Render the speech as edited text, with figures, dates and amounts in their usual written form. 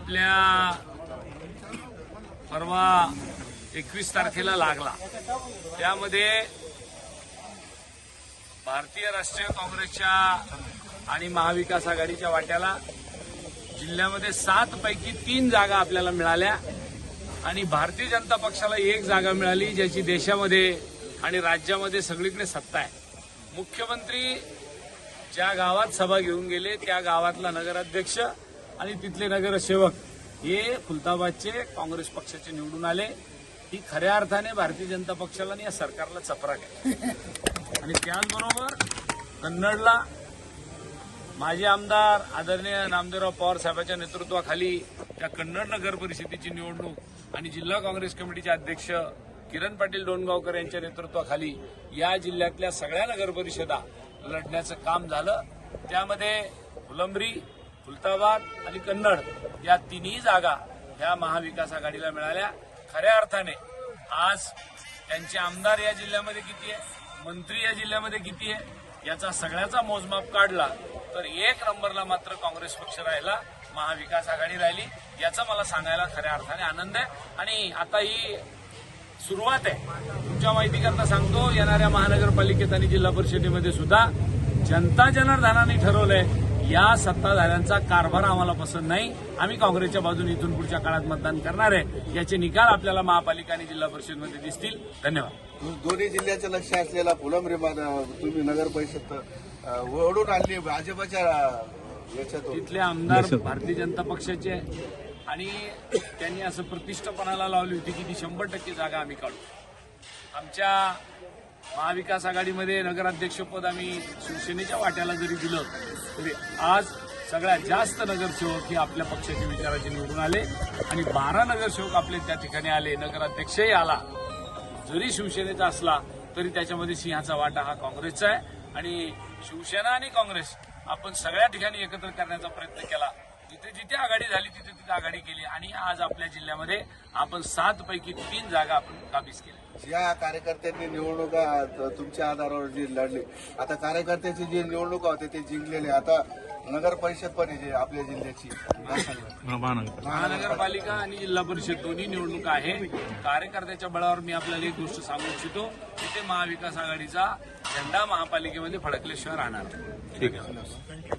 आपल्या परवा 21 तारखेला लागला, त्यामध्ये भारतीय राष्ट्रीय काँग्रेसच्या आणि महाविकास आघाडीच्या वाट्याला जिल्ह्यामध्ये 7 पैकी 3 जागा आपल्याला मिळाल्या आणि भारतीय जनता पक्षाला 1 जागा मिळाली, ज्याची देशामध्ये आणि राज्यामध्ये सगळीकडे सत्ता आहे. मुख्यमंत्री ज्या गावात सभा घेऊन गेले त्या गावातला नगराध्यक्ष आणि तिथले नगरसेवक हे खुलताबादचे काँग्रेस पक्षाचे निवडून आले. ही खऱ्या अर्थाने भारतीय जनता पक्षाला आणि या सरकारला चपराक आहे. आणि त्याचबरोबर कन्नडला माजी आमदार आदरणीय नामदेवराव पवार साहेबांच्या नेतृत्वाखाली त्या कन्नड नगर परिषदेची निवडणूक आणि जिल्हा काँग्रेस कमिटीचे अध्यक्ष किरण पाटील डोणगावकर यांच्या नेतृत्वाखाली या जिल्ह्यातल्या सगळ्या नगर परिषदा लढण्याचं काम झालं. त्यामध्ये फुलंब्री, खुलताबाद आणि कन्नड या तिन्ही जागा ह्या महाविकास आघाडीला मिळाल्या. खऱ्या अर्थाने आज त्यांचे आमदार या जिल्ह्यामध्ये किती आहे, मंत्री या जिल्ह्यामध्ये किती आहे, याचा सगळ्याचा मोजमाप काढला तर 1 नंबरला मात्र काँग्रेस पक्ष राहिला, महाविकास आघाडी राहिली. याचा मला सांगायला खऱ्या अर्थाने आनंद आहे. आणि आता ही सुरुवात आहे. तुमच्या माहितीकरता सांगतो, येणाऱ्या महानगरपालिकेत आणि जिल्हा परिषदेमध्ये सुद्धा जनता जनार्दनाने ठरवलंय या सत्ताधाऱ्यांचा कारभार आम्हाला पसंत नाही, आम्ही काँग्रेसच्या बाजूने इथून पुढच्या काळात मतदान करणार आहे. याचे निकाल आपल्याला महापालिका आणि जिल्हा परिषदमध्ये दिसतील. धन्यवाद. दोन्ही जिल्ह्याचं लक्ष असलेला फुलंब्री तुम्ही नगर परिषद ओढून आणली भाजपच्या याच्यात. तिथले आमदार भारतीय जनता पक्षाचे आणि त्यांनी असं प्रतिष्ठापणाला लावली होती की ती 100% जागा आम्ही काढू. आमच्या महाविकास आघाडीमध्ये नगराध्यक्षपद आम्ही शिवसेनेच्या वाट्याला जरी दिलं तरी आज सगळ्यात जास्त नगरसेवक हे आपल्या पक्षाच्या विचाराचे निवडून आले आणि 12 नगरसेवक आपले त्या ठिकाणी आले. नगराध्यक्षही आला. जरी शिवसेनेचा असला तरी त्याच्यामध्ये सिंहाचा वाटा हा काँग्रेसचा आहे. आणि शिवसेना आणि काँग्रेस आपण सगळ्या ठिकाणी एकत्र करण्याचा प्रयत्न केला. जिथे जिथे आघाडी झाली तिथे तिथे आघाडी केली आणि आज आपल्या जिल्ह्यामध्ये आपण 7 पैकी 3 जागा आपण काबीज केल्या. या कार्यकर्त्यांनी निवडणुका तुमच्या आधारावर जी लढली, आता कार्यकर्त्याची जी निवडणुका होते ते जिंकलेले, आता नगर परिषद पण आहे आपल्या जिल्ह्याची महानगरपालिका आणि जिल्हा परिषद दोन्ही निवडणुका आहे. कार्यकर्त्याच्या बळावर मी आपल्याला एक गोष्ट सांगू इच्छितो, तिथे महाविकास आघाडीचा झेंडा महापालिकेमध्ये फडकल्याशिवाय राहणार. ठीक आहे.